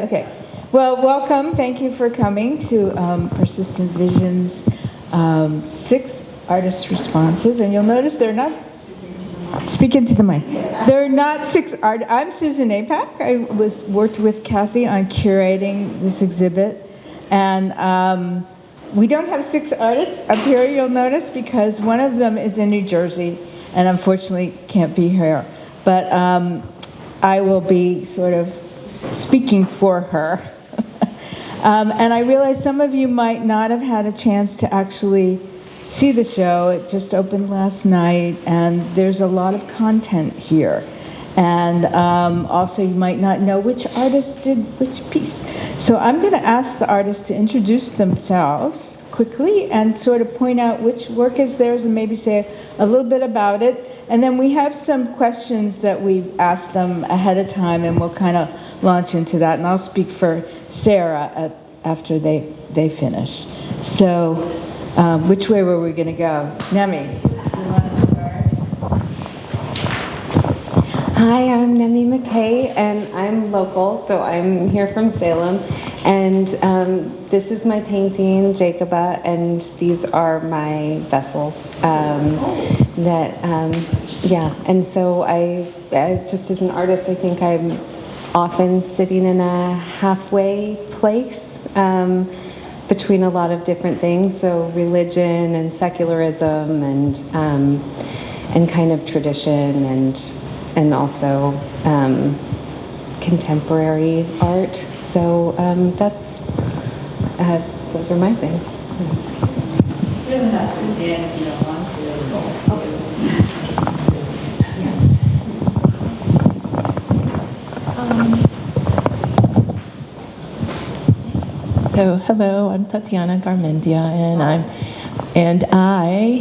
Okay, well, welcome. Thank you for coming to Persistent Vision's 6 artist responses. And you'll notice they're not, speak into the mic, they're not 6 art. I'm Susan Napack. I worked with Kathy on curating this exhibit. And we don't have 6 artists up here, you'll notice, because one of them is in New Jersey and unfortunately can't be here. But I will be sort of speaking for her. And I realize some of you might not have had a chance to actually see the show. It just opened last night, and there's a lot of content here. And also you might not know which artist did which piece. So I'm going to ask the artists to introduce themselves quickly and sort of point out which work is theirs and maybe say a little bit about it. And then we have some questions that we've asked them ahead of time, and we'll kind of launch into that. And I'll speak for Sarah after they finish. So which way were we going to go? Nemi, you want to start? Hi, I'm MCKAY, and I'm local, so I'm here from Salem. And this is my painting, Jacoba, and these are my vessels. And so I just as an artist, I think I'm often sitting in a halfway place between a lot of different things. So religion and secularism and kind of tradition and also contemporary art. So those are my things. You don't have to stand if you don't want to. So hello, I'm TATIANA GARMENDIA, and I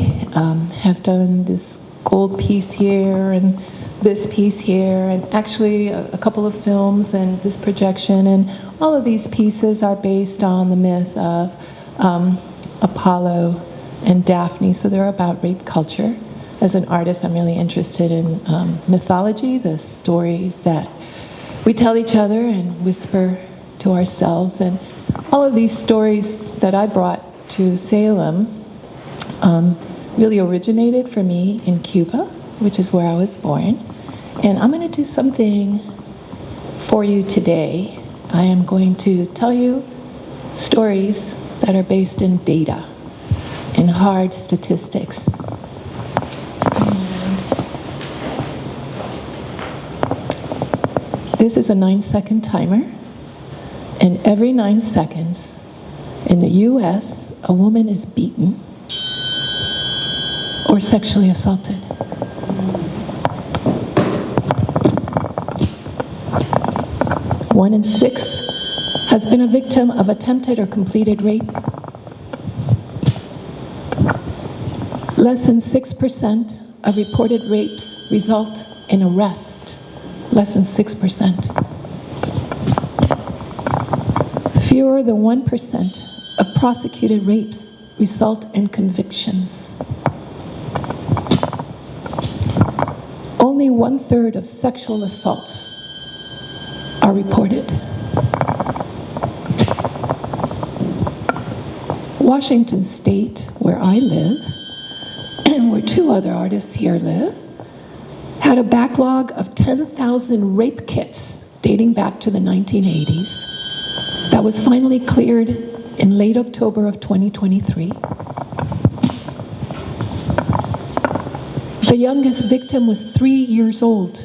have done this gold piece here and this piece here, and actually a couple of films and this projection, and all of these pieces are based on the myth of Apollo and Daphne. So they're about rape culture. As an artist, I'm really interested in mythology, the stories that we tell each other and whisper to ourselves. And all of these stories that I brought to Salem really originated for me in Cuba, which is where I was born. And I'm going to do something for you today. I am going to tell you stories that are based in data, in hard statistics. And this is a 9-second timer. And every 9 seconds, in the US, a woman is beaten or sexually assaulted. One in 6 has been a victim of attempted or completed rape. Less than 6% of reported rapes result in arrest. Less than 6%. Fewer than 1% of prosecuted rapes result in convictions. Only 1/3 of sexual assaults are reported. Washington State, where I live, and where 2 other artists here live, had a backlog of 10,000 rape kits dating back to the 1980s. That was finally cleared in late October of 2023. The youngest victim was 3 years old.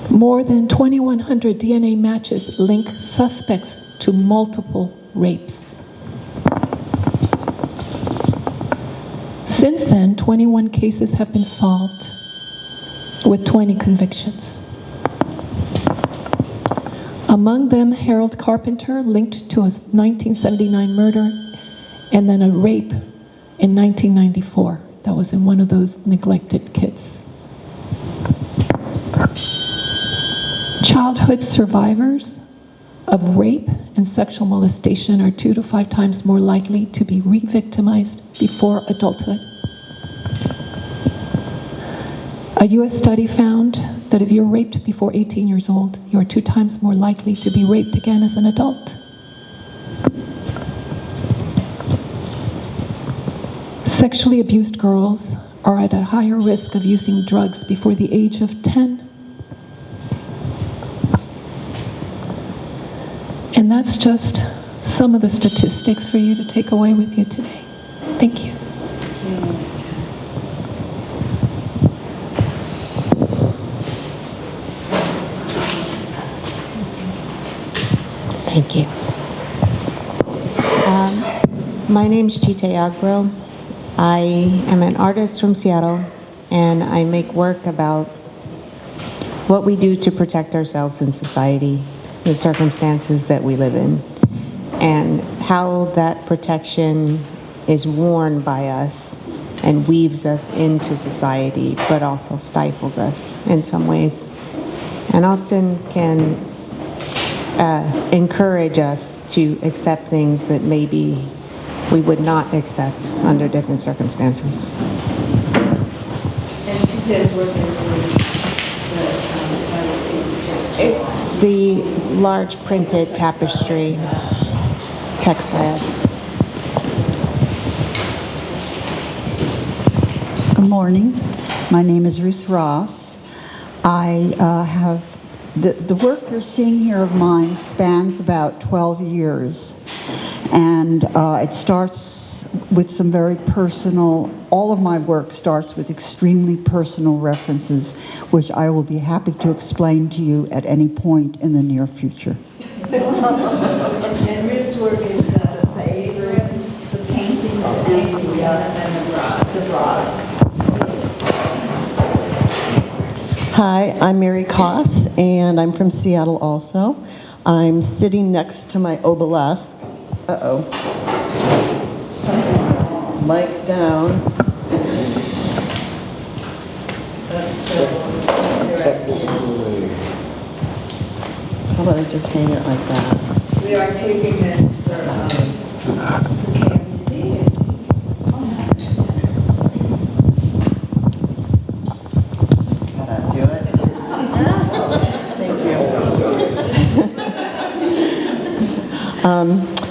More than 2,100 DNA matches link suspects to multiple rapes. Since then, 21 cases have been solved with 20 convictions. Among them, Harold Carpenter, linked to a 1979 murder, and then a rape in 1994. That was in one of those neglected kits. Childhood survivors of rape and sexual molestation are 2 to 5 times more likely to be re-victimized before adulthood. A US study found that if you're raped before 18 years old, you're 2 times more likely to be raped again as an adult. Sexually abused girls are at a higher risk of using drugs before the age of 10. And that's just some of the statistics for you to take away with you today. Thank you. Thank you. My name's JITE AGBRO. I am an artist from Seattle, and I make work about what we do to protect ourselves in society, the circumstances that we live in, and how that protection is worn by us and weaves us into society, but also stifles us in some ways, and often can encourage us to accept things that maybe we would not accept under different circumstances. And Jite's work is It's the large printed tapestry textile. Good morning. My name is Ruth Ross. I have the work you're seeing here of mine spans about 12 years, and it starts with some very personal. All of my work starts with extremely personal references, which I will be happy to explain to you at any point in the near future. And Ruth's work is the aprons, the paintings, and the bras. Hi, I'm Mary COSS, and I'm from Seattle also. I'm sitting next to my obelisk. Uh-oh. Mic down. How about I just hang it like that? We are taping this for KMUZ. Gotta do it. Thank you.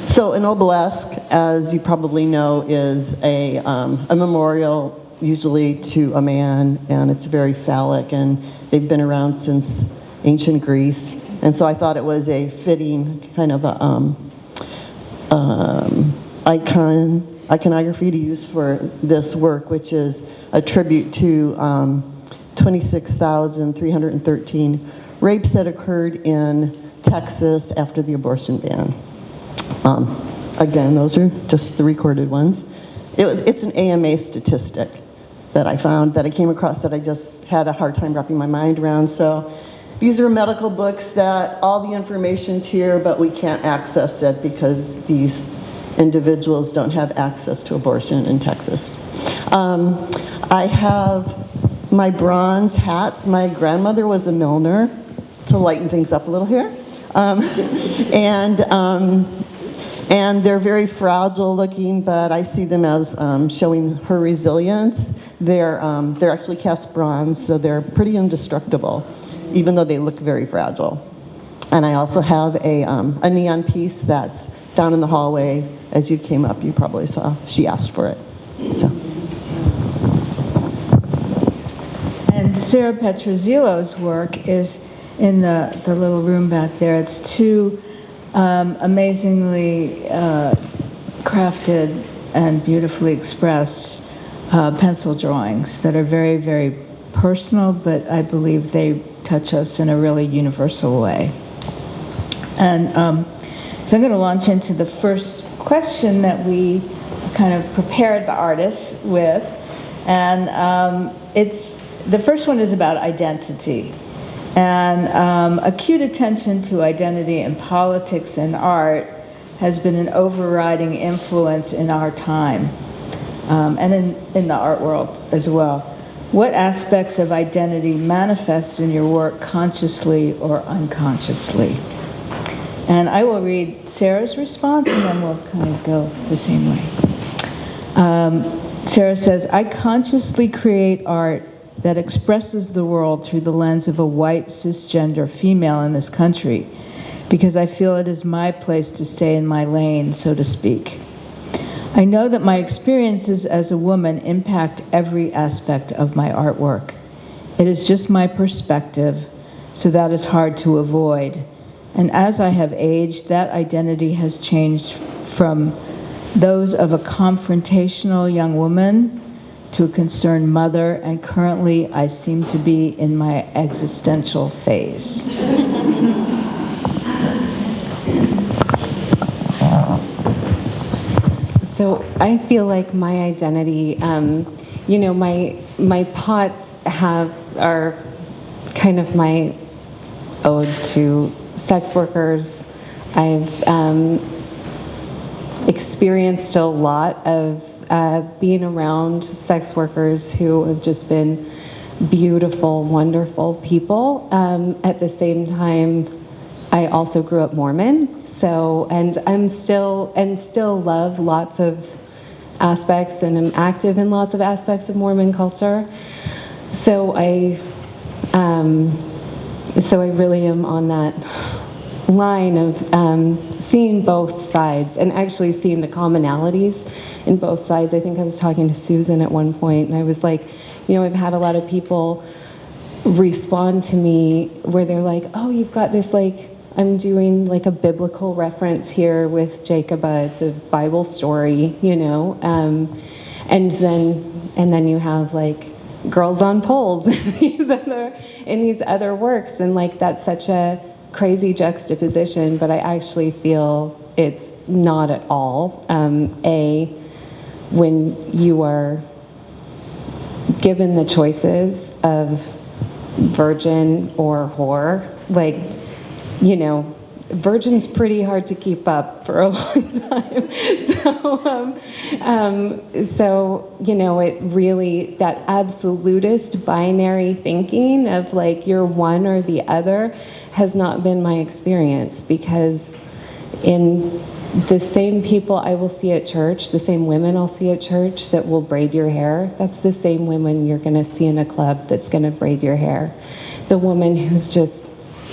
So an obelisk, as you probably know, is a memorial usually to a man, and it's very phallic, and they've been around since ancient Greece. And so I thought it was a fitting kind of a iconography to use for this work, which is a tribute to 26,313 rapes that occurred in Texas after the abortion ban. Again, those are just the recorded ones. It's an AMA statistic that I found, that I came across, that I just had a hard time wrapping my mind around. So these are medical books that all the information's here, but we can't access it because these individuals don't have access to abortion in Texas. I have my bronze hats. My grandmother was a milliner, to lighten things up a little here. And they're very fragile looking, but I see them as showing her resilience. They're actually cast bronze, so they're pretty indestructible, even though they look very fragile. And I also have a neon piece that's down in the hallway. As you came up, you probably saw. She asked for it. So. And Sarah Petruziello's work is in the little room back there. It's two amazingly crafted and beautifully expressed pencil drawings that are very, very personal, but I believe they touch us in a really universal way. And so I'm going to launch into the first question that we kind of prepared the artists with, and the first one is about identity. And acute attention to identity in politics and art has been an overriding influence in our time, and in the art world as well. What aspects of identity manifest in your work consciously or unconsciously? And I will read Sarah's response, and then we'll kind of go the same way. Sarah says, I consciously create art that expresses the world through the lens of a white cisgender female in this country, because I feel it is my place to stay in my lane, so to speak. I know that my experiences as a woman impact every aspect of my artwork. It is just my perspective, so that is hard to avoid. And as I have aged, that identity has changed from those of a confrontational young woman to a concerned mother, and currently I seem to be in my existential phase. So I feel like my identity, you know, my pots are kind of my ode to sex workers. I've experienced a lot of being around sex workers who have just been beautiful, wonderful people. At the same time, I also grew up Mormon. So, and I'm still love lots of aspects, and am active in lots of aspects of Mormon culture. So I really am on that line of seeing both sides and actually seeing the commonalities in both sides. I think I was talking to Susan at one point, and I was like, you know, I've had a lot of people respond to me where they're like, oh, you've got this, like, I'm doing like a biblical reference here with Jacob. It's a Bible story, you know, and then you have like girls on poles in these other works, and like that's such a crazy juxtaposition. But I actually feel it's not at all. When you are given the choices of virgin or whore, like, you know, virgin's pretty hard to keep up for a long time. So you know, it really, that absolutist binary thinking of like you're one or the other has not been my experience, because in the same people I will see at church, the same women I'll see at church that will braid your hair, that's the same women you're going to see in a club that's going to braid your hair. The woman who's just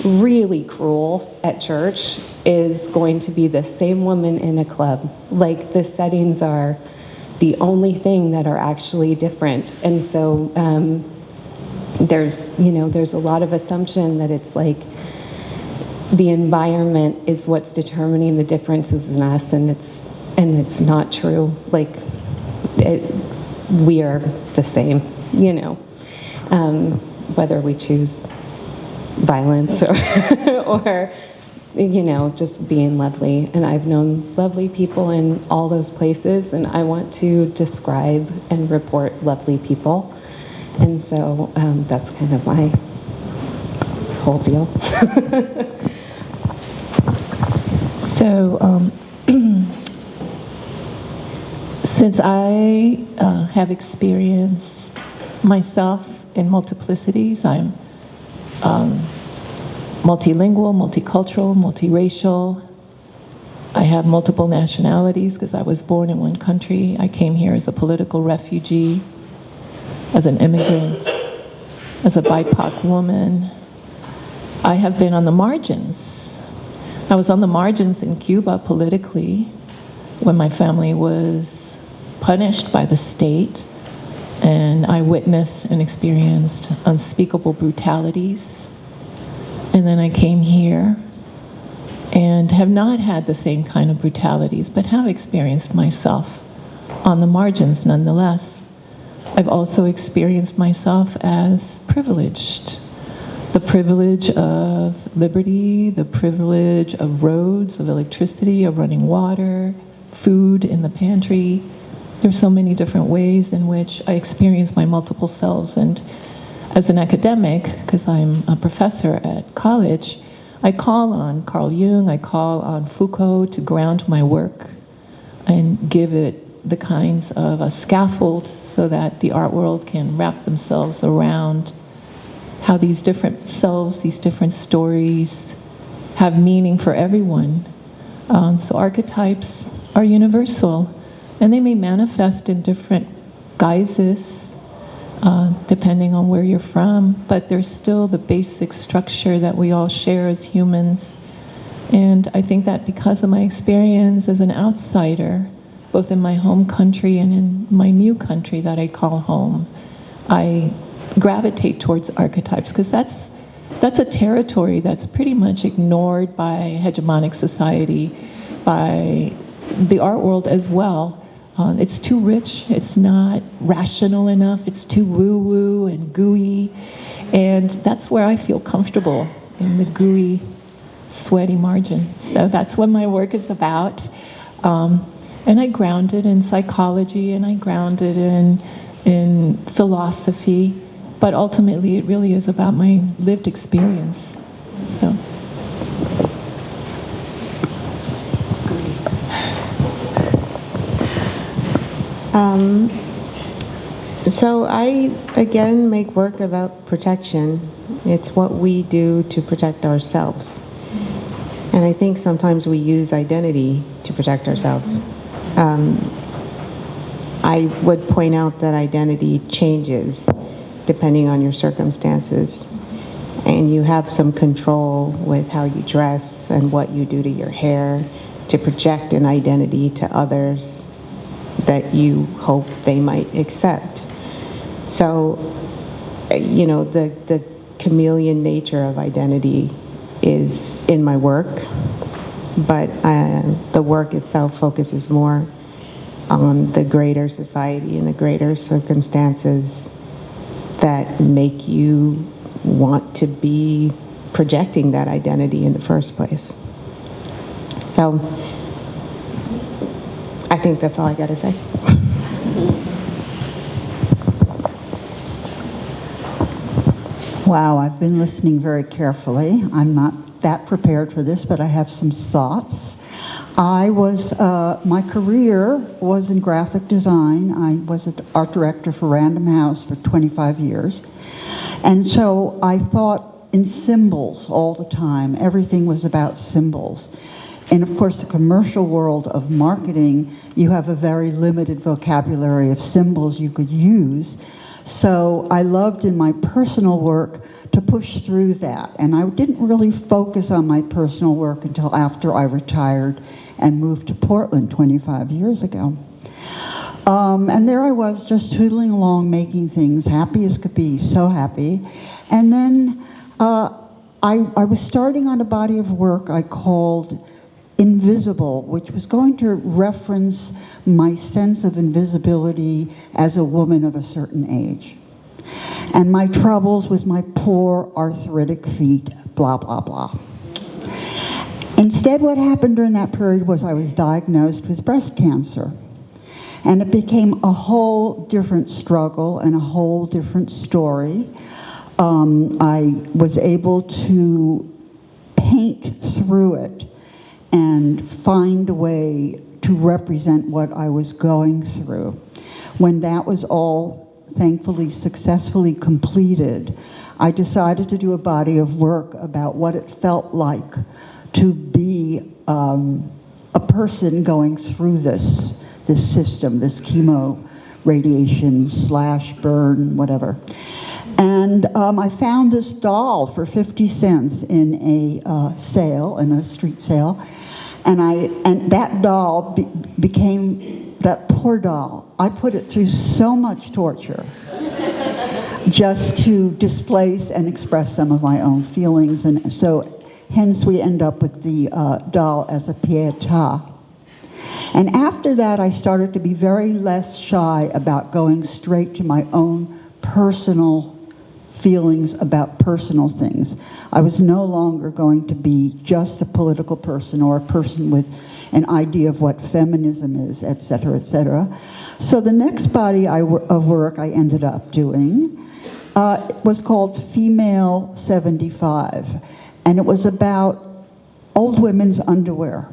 really cruel at church is going to be the same woman in a club. Like, the settings are the only thing that are actually different. And so there's a lot of assumption that it's like the environment is what's determining the differences in us, and it's not true. Like, we are the same, you know, whether we choose violence or you know, just being lovely. And I've known lovely people in all those places, and I want to describe and report lovely people. And so that's kind of my whole deal. So since I have experienced myself in multiplicities, I'm multilingual, multicultural, multiracial. I have multiple nationalities because I was born in one country. I came here as a political refugee, as an immigrant, as a BIPOC woman. I have been on the margins. I was on the margins in Cuba politically when my family was punished by the state, and I witnessed and experienced unspeakable brutalities. And then I came here and have not had the same kind of brutalities, but have experienced myself on the margins nonetheless. I've also experienced myself as privileged. The privilege of liberty, the privilege of roads, of electricity, of running water, food in the pantry. There's so many different ways in which I experience my multiple selves. And as an academic, because I'm a professor at college, I call on Carl Jung, I call on Foucault to ground my work and give it the kinds of a scaffold so that the art world can wrap themselves around how these different selves, these different stories have meaning for everyone. So archetypes are universal, and they may manifest in different guises, depending on where you're from, but there's still the basic structure that we all share as humans. And I think that because of my experience as an outsider, both in my home country and in my new country that I call home, I gravitate towards archetypes, because that's a territory that's pretty much ignored by hegemonic society, by the art world as well. It's too rich, it's not rational enough, it's too woo-woo and gooey, and that's where I feel comfortable, in the gooey, sweaty margin. So that's what my work is about. And I ground it in psychology, and I ground it in philosophy, but ultimately it really is about my lived experience. So. So I, again, make work about protection. It's what we do to protect ourselves. And I think sometimes we use identity to protect ourselves. I would point out that identity changes depending on your circumstances. And you have some control with how you dress and what you do to your hair to project an identity to others that you hope they might accept. So, you know, the chameleon nature of identity is in my work, but the work itself focuses more on the greater society and the greater circumstances that make you want to be projecting that identity in the first place. So, I think that's all I got to say. Wow, I've been listening very carefully. I'm not that prepared for this, but I have some thoughts. My career was in graphic design. I was an art director for Random House for 25 years. And so I thought in symbols all the time. Everything was about symbols. And of course, the commercial world of marketing, you have a very limited vocabulary of symbols you could use. So I loved in my personal work to push through that. And I didn't really focus on my personal work until after I retired and moved to Portland 25 years ago. And there I was, just tootling along, making things, happy as could be, so happy. And then I was starting on a body of work I called Invisible, which was going to reference my sense of invisibility as a woman of a certain age. And my troubles with my poor arthritic feet, blah, blah, blah. Instead, what happened during that period was I was diagnosed with breast cancer. And it became a whole different struggle and a whole different story. I was able to paint through it and find a way to represent what I was going through. When that was all thankfully successfully completed, I decided to do a body of work about what it felt like to be a person going through this system, this chemo, radiation / burn, whatever. And I found this doll for 50 cents in a sale, in a street sale. And that doll became, that poor doll, I put it through so much torture just to displace and express some of my own feelings. And so hence we end up with the doll as a pietà. And after that, I started to be very less shy about going straight to my own personal feelings about personal things. I was no longer going to be just a political person or a person with an idea of what feminism is, et cetera, et cetera. So the next body of work I ended up doing was called Female 75. And it was about old women's underwear.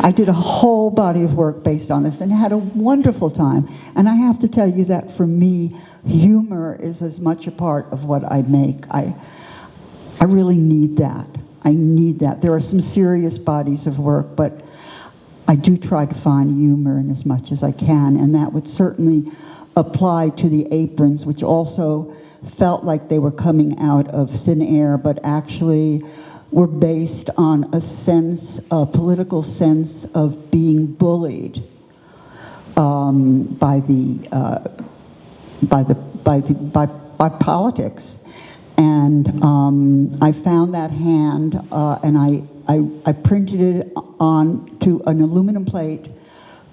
I did a whole body of work based on this and had a wonderful time. And I have to tell you that for me, humor is as much a part of what I make. I really need that. I need that. There are some serious bodies of work, but I do try to find humor in as much as I can, and that would certainly applied to the aprons, which also felt like they were coming out of thin air, but actually were based on a sense, a political sense of being bullied by politics. And I found that hand, and I printed it onto an aluminum plate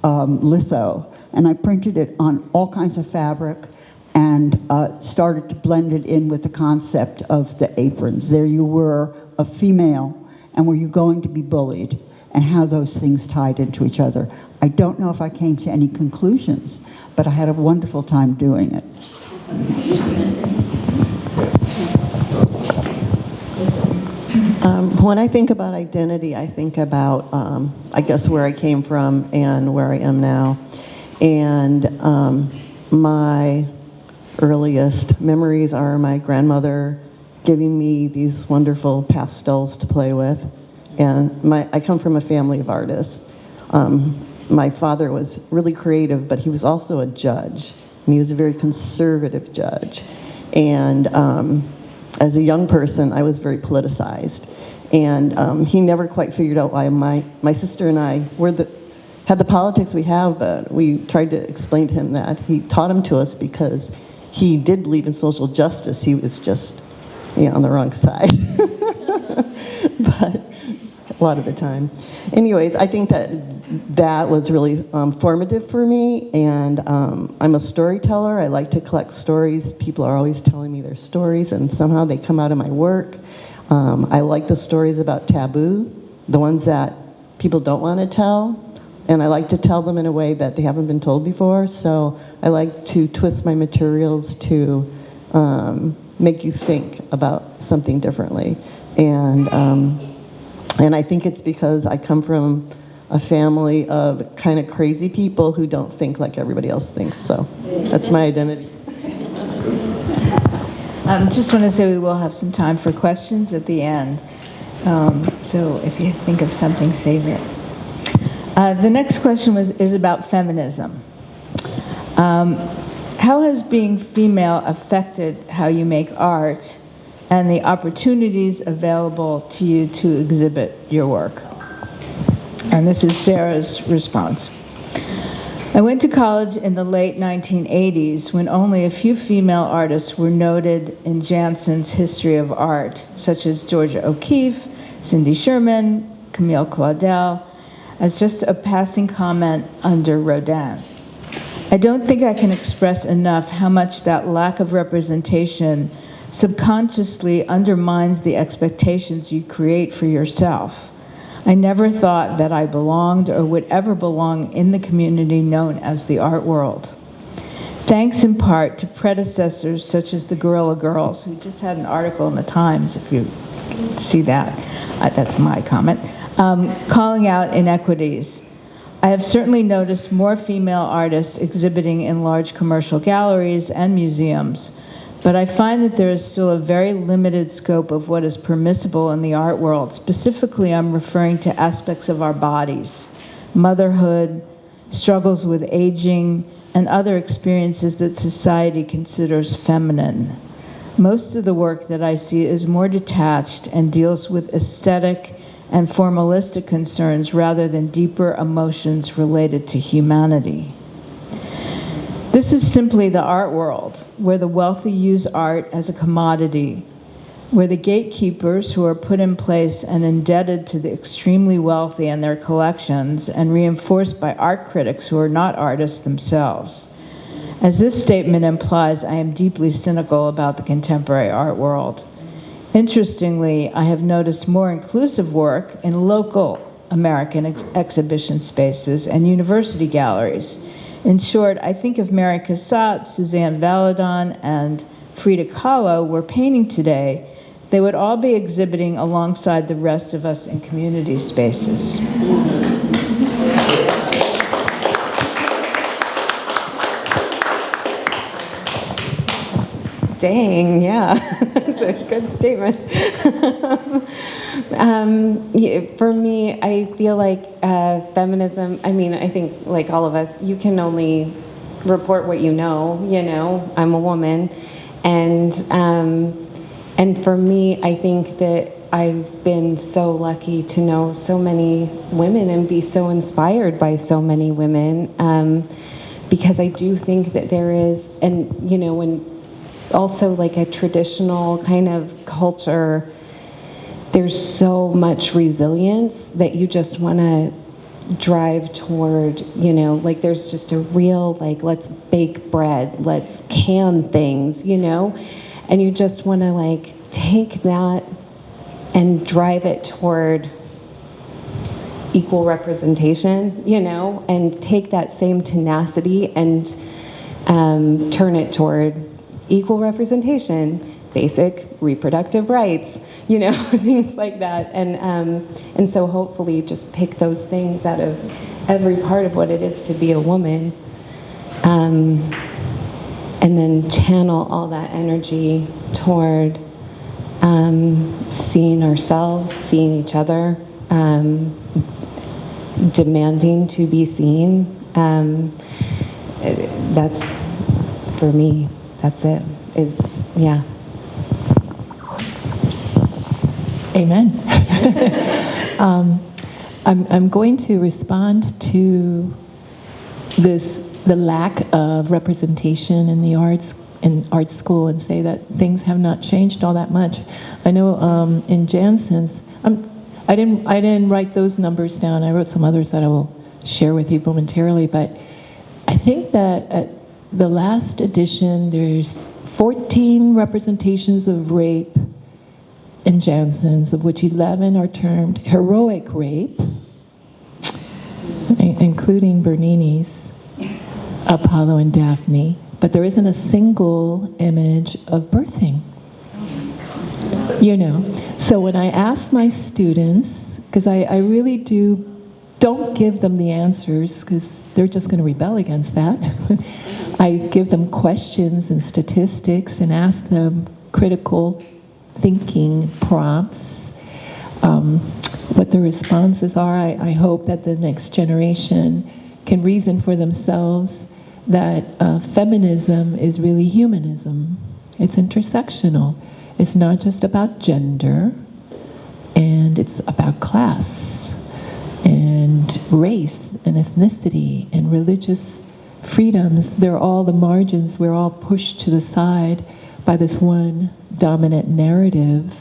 litho, and I printed it on all kinds of fabric, and started to blend it in with the concept of the aprons. There you were, a female, and were you going to be bullied, and how those things tied into each other. I don't know if I came to any conclusions, but I had a wonderful time doing it. When I think about identity, I think about, I guess, where I came from and where I am now. And my earliest memories are my grandmother giving me these wonderful pastels to play with. And I come from a family of artists. My father was really creative, but he was also a judge. And he was a very conservative judge. And as a young person, I was very politicized. And he never quite figured out why my sister and I had the politics we have, but we tried to explain to him that. He taught them to us because he did believe in social justice. He was just, on the wrong side. But a lot of the time. Anyways, I think that was really formative for me, and I'm a storyteller. I like to collect stories. People are always telling me their stories, and somehow they come out of my work. I like the stories about taboo, the ones that people don't want to tell, and I like to tell them in a way that they haven't been told before, so I like to twist my materials to make you think about something differently. And I think it's because I come from a family of kind of crazy people who don't think like everybody else thinks, so that's my identity. Just want to say we will have some time for questions at the end. So if you think of something, save it. The next question is about feminism. How has being female affected how you make art and the opportunities available to you to exhibit your work? And this is Sarah's response. I went to college in the late 1980s when only a few female artists were noted in Janssen's history of art, such as Georgia O'Keeffe, Cindy Sherman, Camille Claudel, as just a passing comment under Rodin. I don't think I can express enough how much that lack of representation subconsciously undermines the expectations you create for yourself. I never thought that I belonged or would ever belong in the community known as the art world. Thanks in part to predecessors such as the Guerrilla Girls, who just had an article in the Times, if you see that, that's my comment, calling out inequities. I have certainly noticed more female artists exhibiting in large commercial galleries and museums, but I find that there is still a very limited scope of what is permissible in the art world. Specifically, I'm referring to aspects of our bodies, motherhood, struggles with aging, and other experiences that society considers feminine. Most of the work that I see is more detached and deals with aesthetic and formalistic concerns rather than deeper emotions related to humanity. This is simply the art world, where the wealthy use art as a commodity, where the gatekeepers who are put in place and indebted to the extremely wealthy and their collections and reinforced by art critics who are not artists themselves. As this statement implies, I am deeply cynical about the contemporary art world. Interestingly, I have noticed more inclusive work in local American exhibition spaces and university galleries. In short, I think if Mary Cassatt, Suzanne Valadon, and Frida Kahlo were painting today, they would all be exhibiting alongside the rest of us in community spaces. Dang, yeah, that's a good statement. For me, I feel like feminism, I mean, I think like all of us, you can only report what you know, I'm a woman. And for me, I think that I've been so lucky to know so many women and be so inspired by so many women, because I do think that there is, and when also like a traditional kind of culture, there's so much resilience that you just want to drive toward, like there's just a real, like, let's bake bread, let's can things, and you just want to like take that and drive it toward equal representation, and take that same tenacity and turn it toward equal representation, basic reproductive rights, things like that. And so hopefully just pick those things out of every part of what it is to be a woman, and then channel all that energy toward seeing ourselves, seeing each other, demanding to be seen. That's, for me, that's it. Yeah. Amen. I'm going to respond to the lack of representation in the arts, in art school, and say that things have not changed all that much. I know in Jansen's, I didn't write those numbers down. I wrote some others that I will share with you momentarily, but I think that at the last edition, there's 14 representations of rape in Jansen's, of which 11 are termed heroic rape, including Bernini's Apollo and Daphne, but there isn't a single image of birthing. So when I ask my students, because I really don't give them the answers, because they're just going to rebel against that. I give them questions and statistics and ask them critical thinking prompts. What the responses are, I hope that the next generation can reason for themselves that feminism is really humanism. It's intersectional. It's not just about gender, and it's about class and race and ethnicity and religious freedoms. They're all the margins. We're all pushed to the side by this one dominant narrative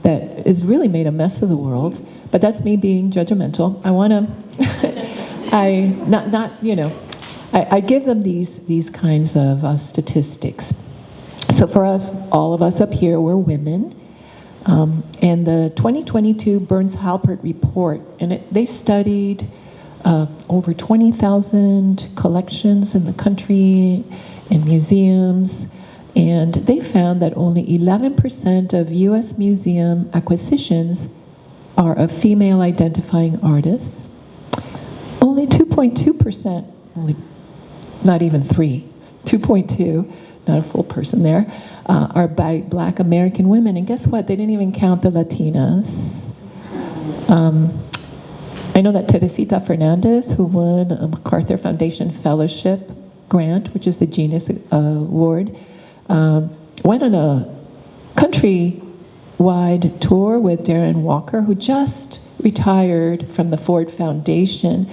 that has really made a mess of the world. But that's me being judgmental. I want to, I give them these kinds of statistics. So for us, all of us up here, we're women. And the 2022 Burns-Halpert report, and they studied over 20,000 collections in the country, in museums, and they found that only 11% of U.S. museum acquisitions are of female identifying artists. Only 2.2%, not even 2.2, not a full person there, are by Black American women. And guess what? They didn't even count the Latinas. I know that Teresita Fernandez, who won a MacArthur Foundation Fellowship grant, which is the Genius Award, went on a country-wide tour with Darren Walker, who just retired from the Ford Foundation,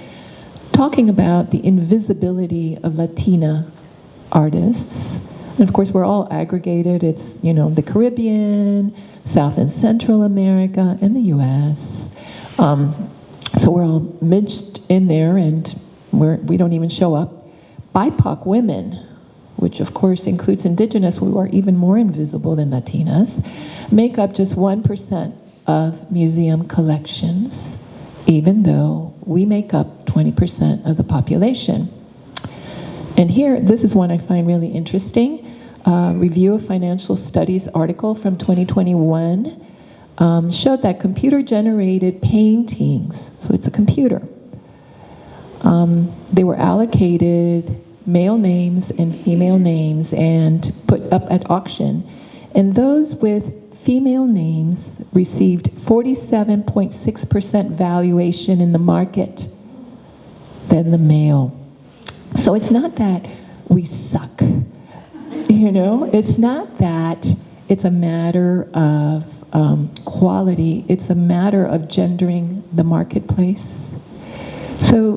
talking about the invisibility of Latina artists. And of course, we're all aggregated. It's, the Caribbean, South and Central America, and the U.S. So we're all midged in there, and we don't even show up. BIPOC women, which of course includes indigenous, who are even more invisible than Latinas, make up just 1% of museum collections, even though we make up 20% of the population. And here, this is one I find really interesting. Review of Financial Studies article from 2021 showed that computer-generated paintings, so it's a computer, they were allocated male names and female names and put up at auction. And those with female names received 47.6% valuation in the market than the male. So it's not that we suck, you know? It's not that it's a matter of quality. It's a matter of gendering the marketplace. So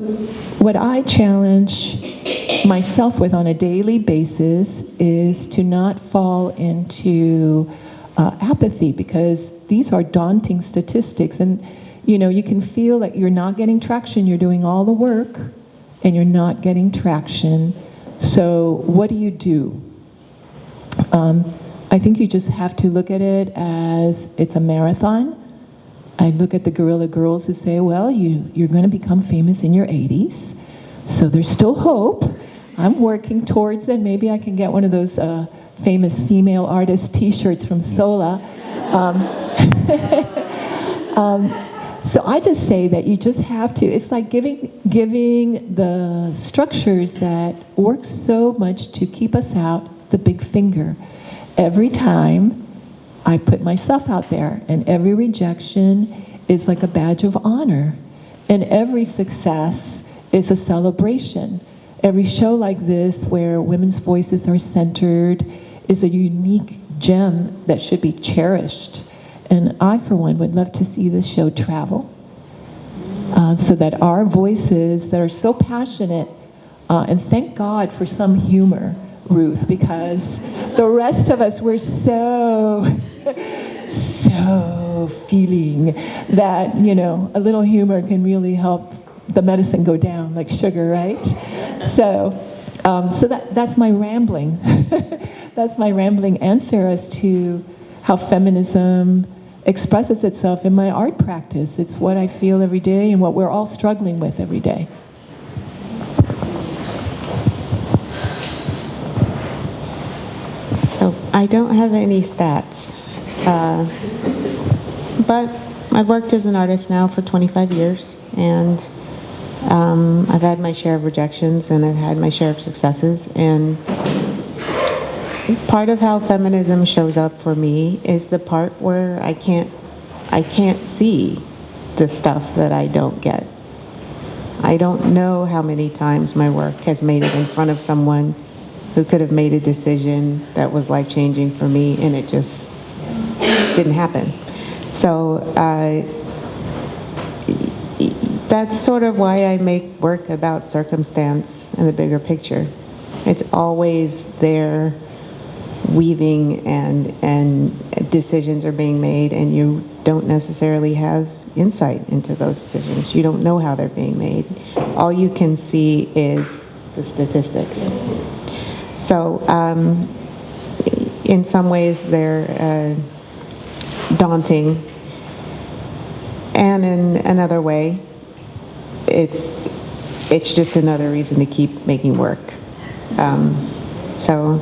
what I challenge myself with on a daily basis is to not fall into apathy, because these are daunting statistics. And, you know, you can feel that you're not getting traction. You're doing all the work, and you're not getting traction. So what do? I think you just have to look at it as it's a marathon. I look at the Guerrilla Girls who say, well, you're going to become famous in your 80s, so there's still hope. I'm working towards it. Maybe I can get one of those famous female artist t-shirts from Sola. So I just say that you just have to, it's like giving the structures that work so much to keep us out the big finger. Every time I put myself out there, and every rejection is like a badge of honor, and every success is a celebration. Every show like this where women's voices are centered is a unique gem that should be cherished. And I, for one, would love to see this show travel so that our voices that are so passionate, and thank God for some humor, Ruth, because the rest of us, we're so feeling that, you know, a little humor can really help the medicine go down like sugar, right? So that's my rambling. That's my rambling answer as to how feminism expresses itself in my art practice. It's what I feel every day and what we're all struggling with every day. So I don't have any stats, but I've worked as an artist now for 25 years, and I've had my share of rejections, and I've had my share of successes, and part of how feminism shows up for me is the part where I can't see the stuff that I don't get. I don't know how many times my work has made it in front of someone who could have made a decision that was life-changing for me, and it just didn't happen. So that's sort of why I make work about circumstance and the bigger picture. It's always there, weaving, and decisions are being made, and you don't necessarily have insight into those decisions. You don't know how they're being made. All you can see is the statistics. So in some ways they're daunting, and in another way it's just another reason to keep making work. So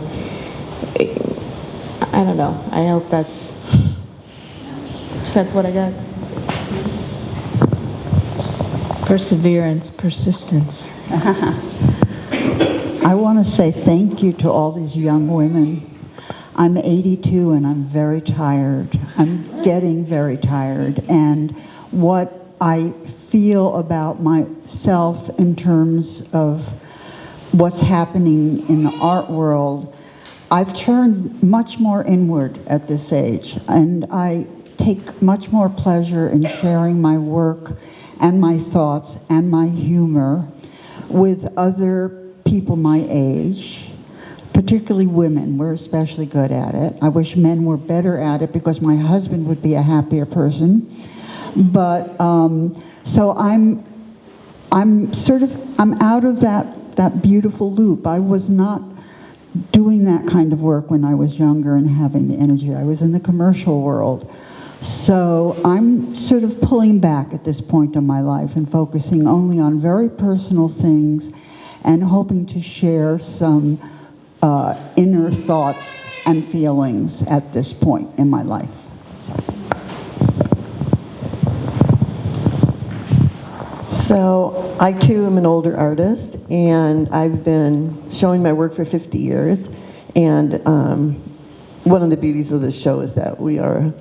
I don't know. I hope that's what I got. Perseverance, persistence. I want to say thank you to all these young women. I'm 82 and I'm very tired. I'm getting very tired. And what I feel about myself in terms of what's happening in the art world, I've turned much more inward at this age. And I take much more pleasure in sharing my work and my thoughts and my humor with other people my age, particularly women. We're especially good at it. I wish men were better at it because my husband would be a happier person. But so I'm out of that beautiful loop. I was not doing that kind of work when I was younger and having the energy. I was in the commercial world. So I'm sort of pulling back at this point in my life and focusing only on very personal things and hoping to share some inner thoughts and feelings at this point in my life. So I too am an older artist, and I've been showing my work for 50 years. And one of the beauties of this show is that we are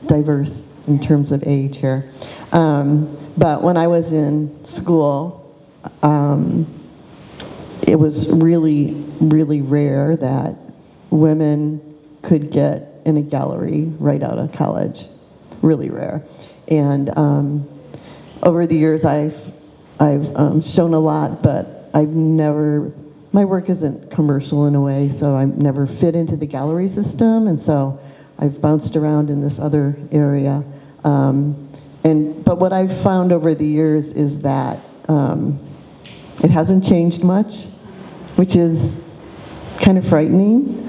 diverse in terms of age here. But when I was in school, it was really, really rare that women could get in a gallery right out of college. Really rare. And over the years, I've shown a lot, but I've never, my work isn't commercial in a way, so I've never fit into the gallery system, and so I've bounced around in this other area. But what I've found over the years is that it hasn't changed much, which is kind of frightening.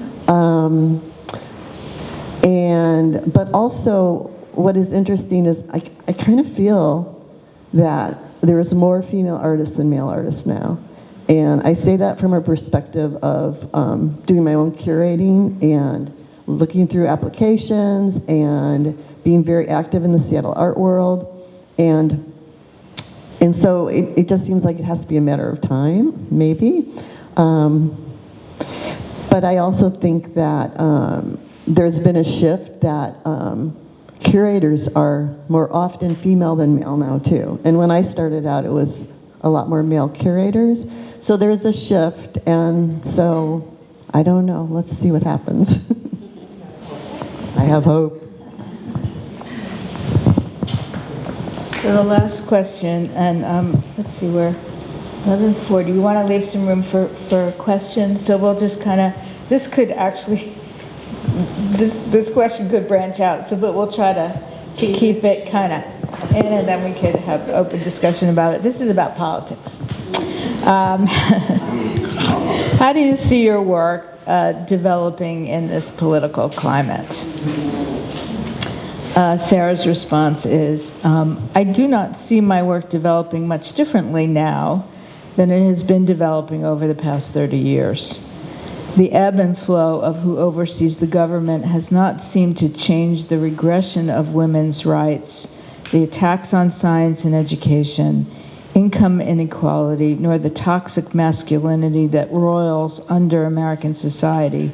But also, what is interesting is I kind of feel that there is more female artists than male artists now. And I say that from a perspective of doing my own curating and looking through applications and being very active in the Seattle art world. And so it just seems like it has to be a matter of time, maybe. But I also think that there's been a shift that curators are more often female than male now too. And when I started out, it was a lot more male curators. So there's a shift, and so I don't know. Let's see what happens. I have hope. So the last question, and let's see, we're 11:40. Do you want to leave some room for questions? So we'll just kind of, this could actually, this question could branch out, so but we'll try to keep it kind of in, and then we could have open discussion about it. This is about politics. How do you see your work developing in this political climate? Sarah's response is, I do not see my work developing much differently now than it has been developing over the past 30 years. The ebb and flow of who oversees the government has not seemed to change the regression of women's rights, the attacks on science and education, income inequality, nor the toxic masculinity that roils under American society.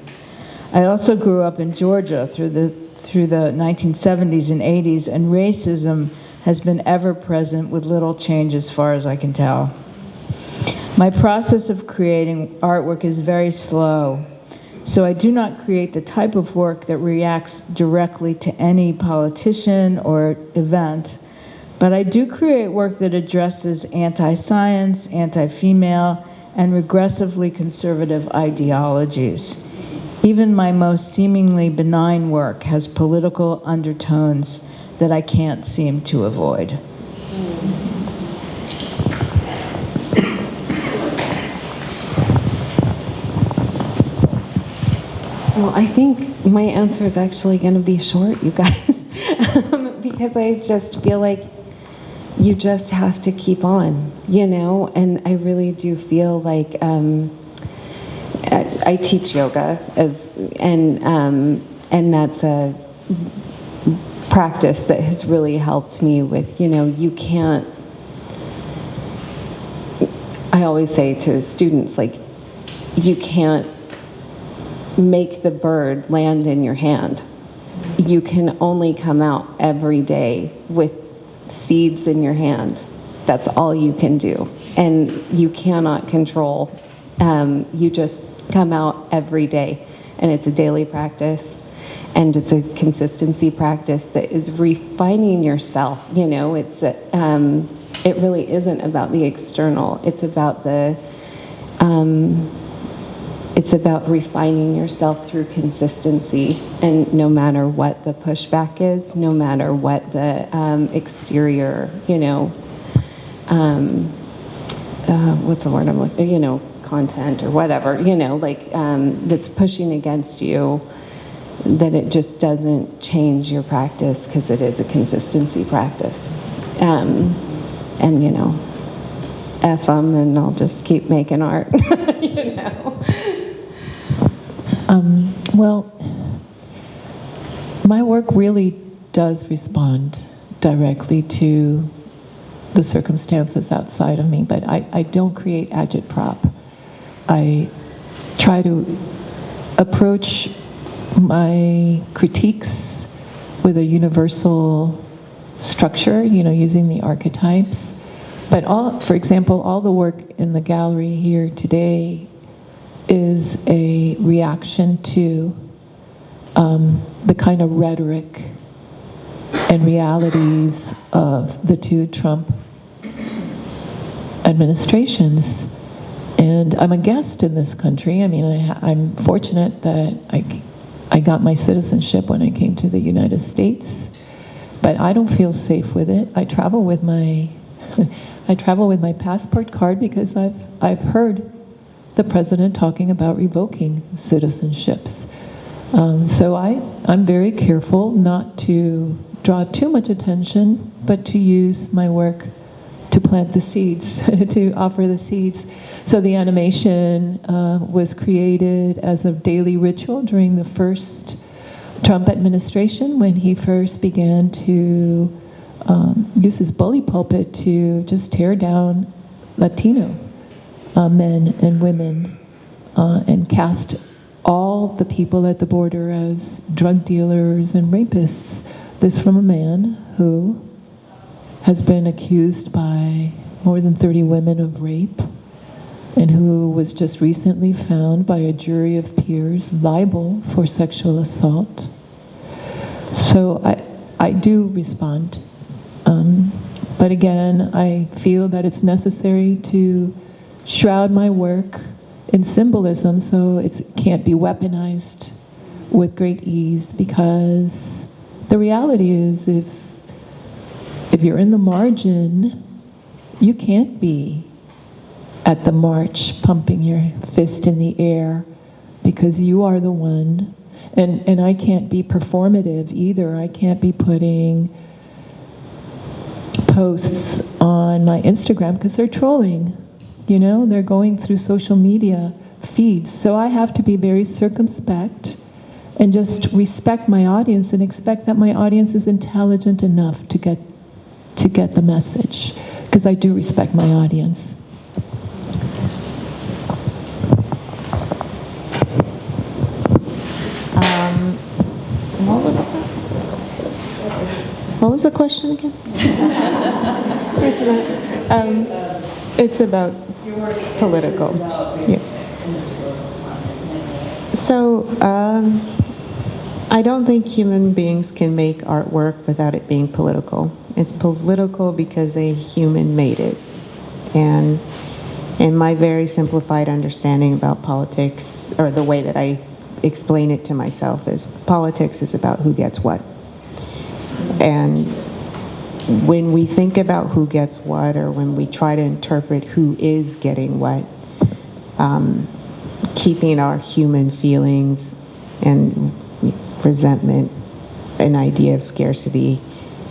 I also grew up in Georgia through the 1970s and 80s, and racism has been ever present with little change as far as I can tell. My process of creating artwork is very slow, so I do not create the type of work that reacts directly to any politician or event, but I do create work that addresses anti-science, anti-female, and regressively conservative ideologies. Even my most seemingly benign work has political undertones that I can't seem to avoid. Well, I think my answer is actually going to be short, you guys, because I just feel like you just have to keep on, you know, and I really do feel like I teach yoga, and that's a practice that has really helped me with, you know, you can't, I always say to students, like, you can't make the bird land in your hand. You can only come out every day with seeds in your hand. That's all you can do. And you cannot control. You just come out every day. And it's a daily practice. And it's a consistency practice that is refining yourself. You know, it really isn't about the external. It's about it's about refining yourself through consistency, and no matter what the pushback is, no matter what the exterior, you know, what's the word I'm looking, you know, content or whatever, you know, like that's pushing against you, that it just doesn't change your practice, because it is a consistency practice. And you know, F them, and I'll just keep making art, you know. Well, my work really does respond directly to the circumstances outside of me, but I don't create agitprop. I try to approach my critiques with a universal structure, you know, using the archetypes, But for example, all the work in the gallery here today is a reaction to the kind of rhetoric and realities of the two Trump administrations. And I'm a guest in this country. I mean, I'm fortunate that I got my citizenship when I came to the United States, but I don't feel safe with it. I travel with my passport card because I've heard the president talking about revoking citizenships. So I'm very careful not to draw too much attention, but to use my work to plant the seeds, to offer the seeds. So the animation was created as a daily ritual during the first Trump administration, when he first began to use his bully pulpit to just tear down Latino men and women and cast all the people at the border as drug dealers and rapists. This from a man who has been accused by more than 30 women of rape, and who was just recently found by a jury of peers liable for sexual assault. So I do respond. But again, I feel that it's necessary to shroud my work in symbolism so it can't be weaponized with great ease, because the reality is if you're in the margin, you can't be at the march pumping your fist in the air, because you are the one. And I can't be performative either. I can't be putting posts on my Instagram because they're trolling. You know, they're going through social media feeds. So I have to be very circumspect and just respect my audience and expect that my audience is intelligent enough to get the message, because I do respect my audience. What was the question again? It's about political. Yeah. So I don't think human beings can make artwork without it being political. It's political because a human made it. And in my very simplified understanding about politics, or the way that I explain it to myself, is politics is about who gets what. And when we think about who gets what, or when we try to interpret who is getting what, keeping our human feelings and resentment, an idea of scarcity,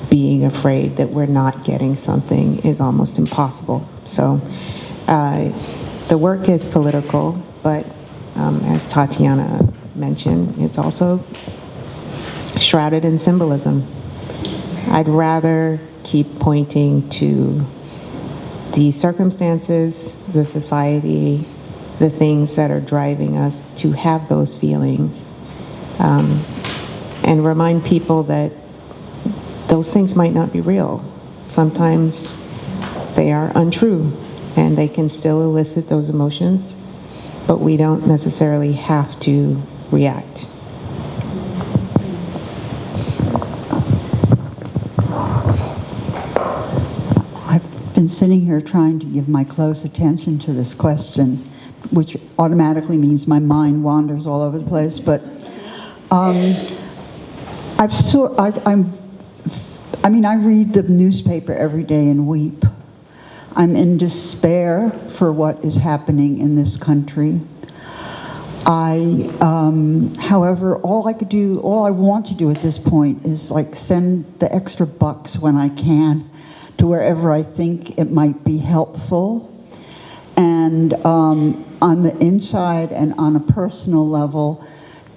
being afraid that we're not getting something is almost impossible. So the work is political, but as Tatiana mentioned, it's also shrouded in symbolism. I'd rather keep pointing to the circumstances, the society, the things that are driving us to have those feelings, and remind people that those things might not be real. Sometimes they are untrue, and they can still elicit those emotions, but we don't necessarily have to react. I've been sitting here trying to give my close attention to this question, which automatically means my mind wanders all over the place, but I read the newspaper every day and weep. I'm in despair for what is happening in this country. However, all I want to do at this point is like send the extra bucks when I can to wherever I think it might be helpful. And on the inside and on a personal level,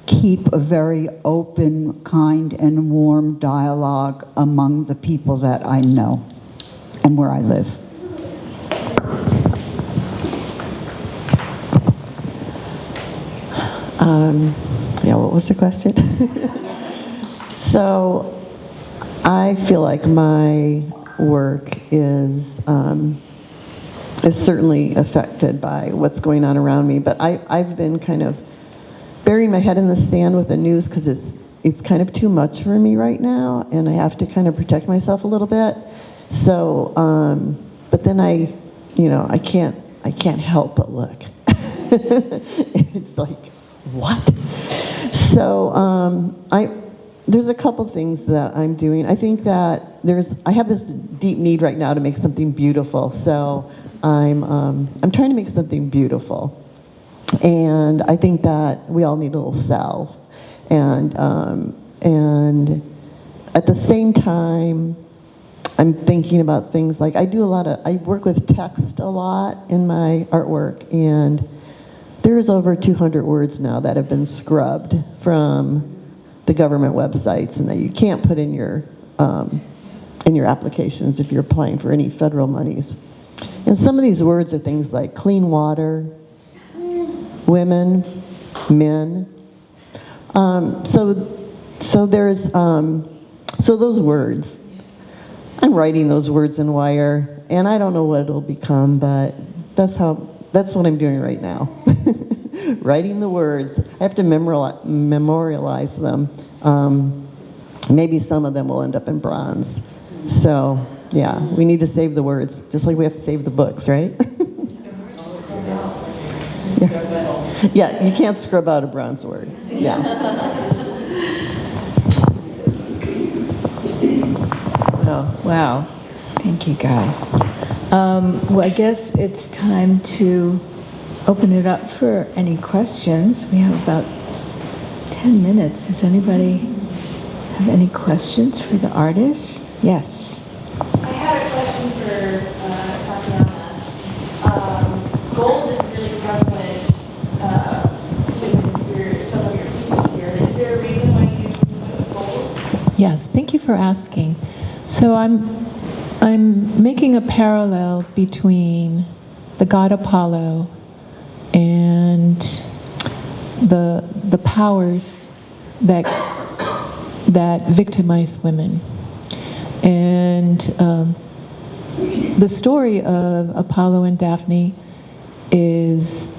keep a very open, kind, and warm dialogue among the people that I know and where I live. Yeah, what was the question? So I feel like my work is is certainly affected by what's going on around me. But I've been kind of burying my head in the sand with the news because it's kind of too much for me right now, and I have to kind of protect myself a little bit. So, but then I can't help but look. It's like, what? So there's a couple things that I'm doing. I think that I have this deep need right now to make something beautiful. So I'm trying to make something beautiful. And I think that we all need a little salve. And at the same time, I'm thinking about things like I work with text a lot in my artwork, and there's over 200 words now that have been scrubbed from the government websites and that you can't put in your applications if you're applying for any federal monies. And some of these words are things like clean water, women, men. So those words, I'm writing those words in wire, and I don't know what it'll become, but that's what I'm doing right now. Writing the words. I have to memorialize them. Maybe some of them will end up in bronze. So, yeah, we need to save the words, just like we have to save the books, right? Yeah, you can't scrub out a bronze word. Yeah. Oh, wow. Thank you, guys. Well, I guess it's time to open it up for any questions. We have about 10 minutes. Does anybody have any questions for the artists? Yes. I had a question for Tatiana. Gold is really prevalent in some of your pieces here. Is there a reason why you went with gold? Yes, thank you for asking. So I'm making a parallel between the god Apollo and the powers that victimize women. And the story of Apollo and Daphne is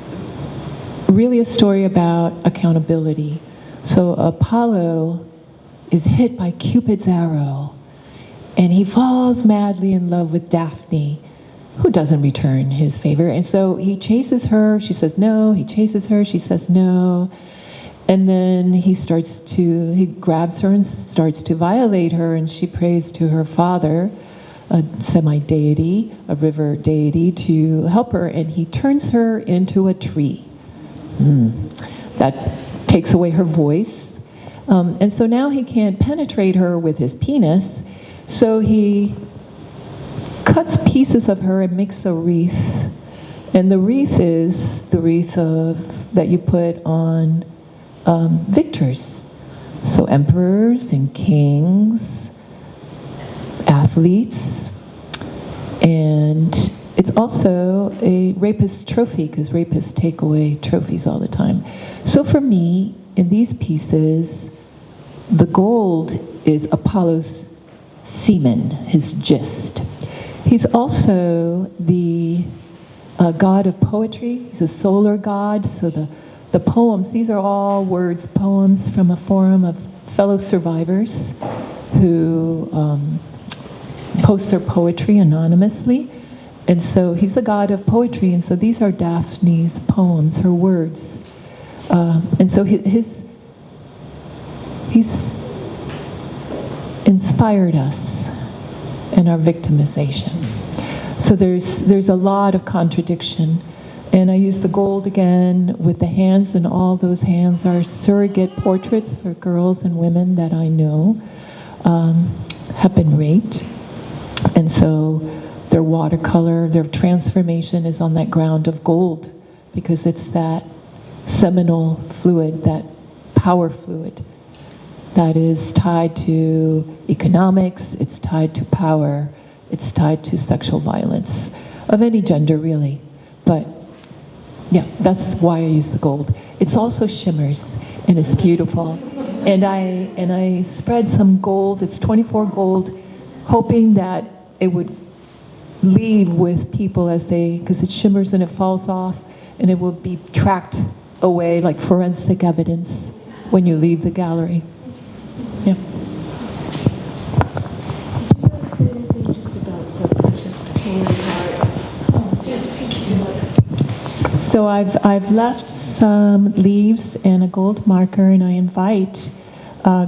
really a story about accountability. So Apollo is hit by Cupid's arrow, and he falls madly in love with Daphne, who doesn't return his favor. And so he chases her, she says no, he chases her, she says no. And then he grabs her and starts to violate her, and she prays to her father, a semi-deity, a river deity, to help her, and he turns her into a tree. That takes away her voice. And so now he can't penetrate her with his penis, so he cuts pieces of her and makes a wreath. And the wreath is the wreath that you put on victors. So emperors and kings, athletes, and it's also a rapist trophy because rapists take away trophies all the time. So for me, in these pieces, the gold is Apollo's semen, his gist. He's also the god of poetry. He's a solar god, so the poems, these are all poems from a forum of fellow survivors who post their poetry anonymously. And so he's a god of poetry, and so these are Daphne's poems, her words. And so he's inspired us in our victimization. So there's a lot of contradiction. And I use the gold again with the hands, and all those hands are surrogate portraits for girls and women that I know have been raped. And so their watercolor, their transformation is on that ground of gold, because it's that seminal fluid, that power fluid, that is tied to economics, it's tied to power, it's tied to sexual violence of any gender, really. But yeah, that's why I use the gold. It's also shimmers, and it's beautiful. And I spread some gold, it's 24 gold, hoping that it would leave with people as they, because it shimmers and it falls off, and it will be tracked away like forensic evidence when you leave the gallery. Yeah. Did you say anything just about the participatory part? Just So I've left some leaves and a gold marker, and I invite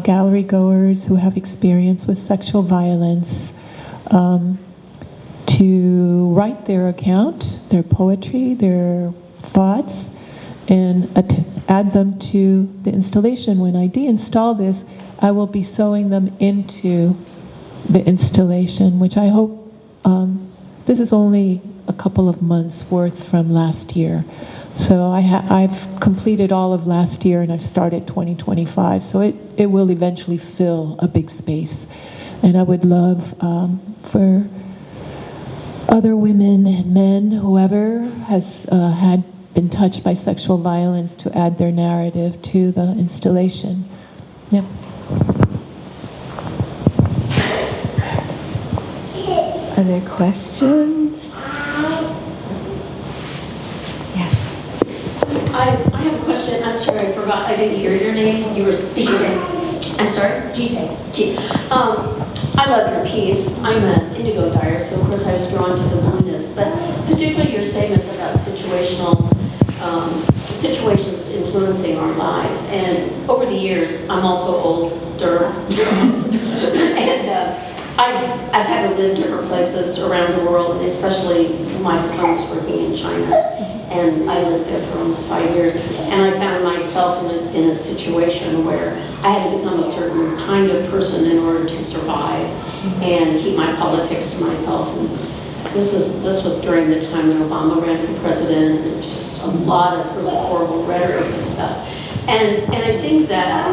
gallery goers who have experience with sexual violence to write their account, their poetry, their thoughts, and add them to the installation. When I deinstall this, I will be sewing them into the installation, which I hope, this is only a couple of months worth from last year. So I've completed all of last year and I've started 2025. So it will eventually fill a big space. And I would love for other women and men, whoever has had been touched by sexual violence, to add their narrative to the installation. Yep. Are there questions? Yes. I have a question. I'm sorry, I forgot. I didn't hear your name. You were speaking. I'm sorry? JITE. I love your piece. I'm an indigo dyer, so of course I was drawn to the blueness, but particularly your statements about situations influencing our lives. And over the years, I'm also older, and I've had to live different places around the world, and especially my husband was working in China, and I lived there for almost 5 years, and I found myself in a situation where I had to become a certain kind of person in order to survive and keep my politics to myself. And this was during the time when Obama ran for president. There was just a lot of really horrible rhetoric and stuff. And I think that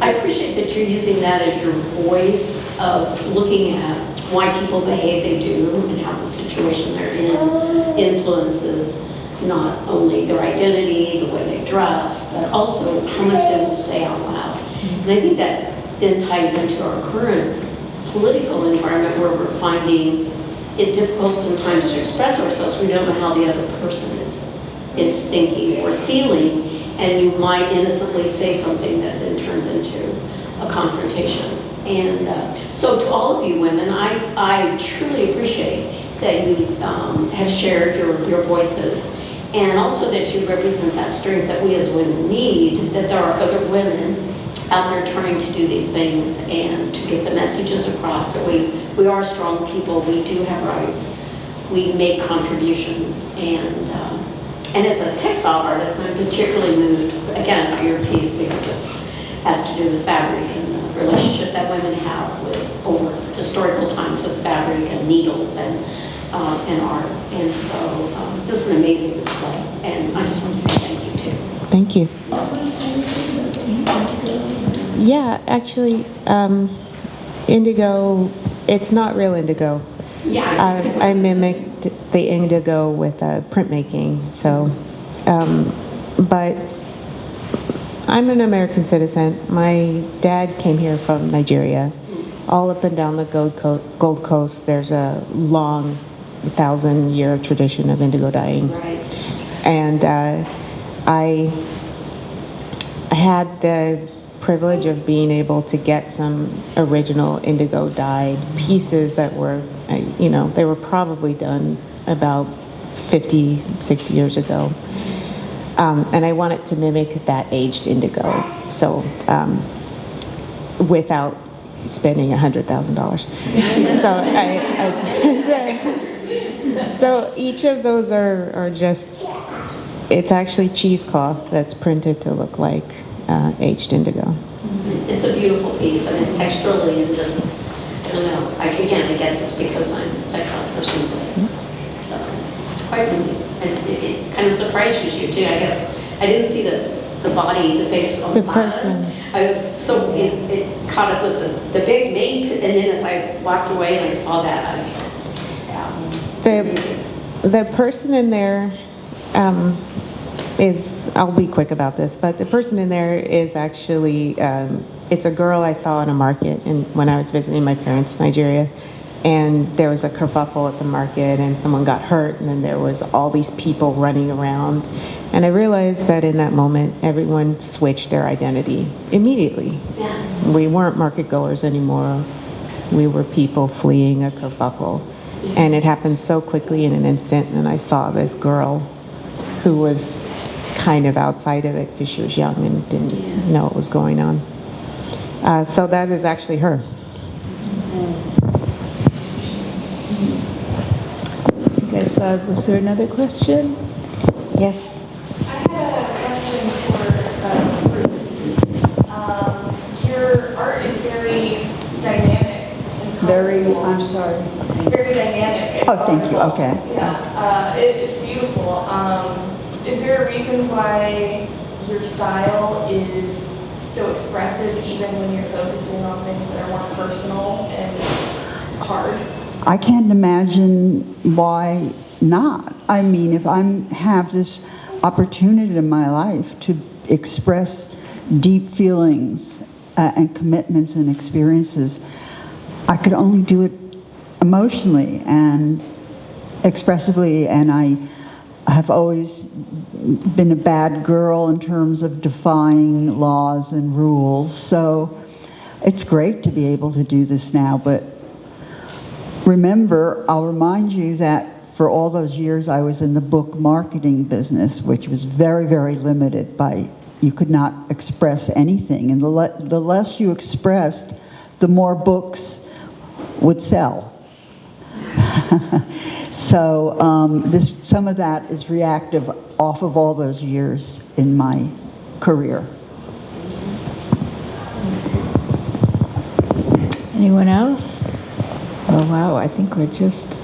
I appreciate that you're using that as your voice of looking at why people behave they do and how the situation they're in influences not only their identity, the way they dress, but also how much they will say out loud. And I think that then ties into our current political environment where we're finding it difficult sometimes to express ourselves. We don't know how the other person is thinking or feeling, and you might innocently say something that then turns into a confrontation. And so to all of you women, I truly appreciate that you have shared your voices, and also that you represent that strength that we as women need, that there are other women out there trying to do these things and to get the messages across that we are strong people, we do have rights, we make contributions. And as a textile artist, I'm particularly moved, again, by your piece because it has to do with fabric and the relationship that women have with over historical times with fabric and needles and art. And so this is an amazing display, and I just want to say thank you too. Thank you. Yeah, actually, indigo, it's not real indigo. Yeah. I mimicked the indigo with printmaking, so, but I'm an American citizen. My dad came here from Nigeria. All up and down the Gold Coast, there's a long 1,000-year tradition of indigo dyeing. Right. And I had the privilege of being able to get some original indigo dyed pieces that were, they were probably done about 50, 60 years ago. And I wanted to mimic that aged indigo, so without spending $100,000. So each of those are just, it's actually cheesecloth that's printed to look like aged indigo. It's a beautiful piece. I mean, texturally, it just, I don't know. I guess it's because I'm a textile person, but it's quite moving. And it kind of surprises you, too. I guess I didn't see the body, the face on the bottom. Person. I was so, it caught up with the big main, and then as I walked away and I saw that, I was like, yeah. The person in there is, I'll be quick about this, but the person in there is actually, it's a girl I saw in a market when I was visiting my parents in Nigeria. and there was a kerfuffle at the market, and someone got hurt, and then there was all these people running around. And I realized that in that moment, everyone switched their identity immediately. Yeah. We weren't market goers anymore. We were people fleeing a kerfuffle. And it happened so quickly in an instant, and I saw this girl who was kind of outside of it because she was young and didn't know what was going on. So that is actually her. I guess, was there another question? Yes. I had a question for Ruth. Your art is very dynamic and Very, colorful. I'm sorry. Very dynamic. And Oh, thank you, colorful. okay. Yeah, it's beautiful. Is there a reason why your style is so expressive even when you're focusing on things that are more personal and hard? I can't imagine why not. I mean, if I have this opportunity in my life to express deep feelings and commitments and experiences, I could only do it emotionally and expressively, and I have always been a bad girl in terms of defying laws and rules, so it's great to be able to do this now. But remember, I'll remind you that for all those years I was in the book marketing business, which was very, very limited by, you could not express anything, and the less you expressed, the more books would sell. So some of that is reactive off of all those years in my career. Anyone else? Oh, wow, I think we're just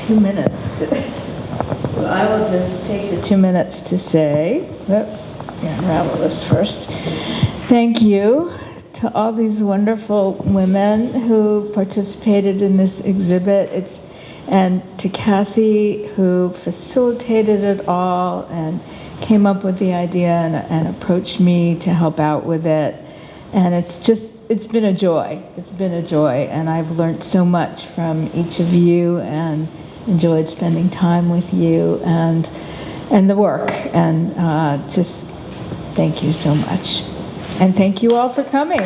2 minutes. So I will just take the 2 minutes to say, unravel this first. Thank you to all these wonderful women who participated in this exhibit. And to Kathy, who facilitated it all and came up with the idea and approached me to help out with it. And it's been a joy. It's been a joy, and I've learned so much from each of you and enjoyed spending time with you and the work. And just thank you so much. And thank you all for coming.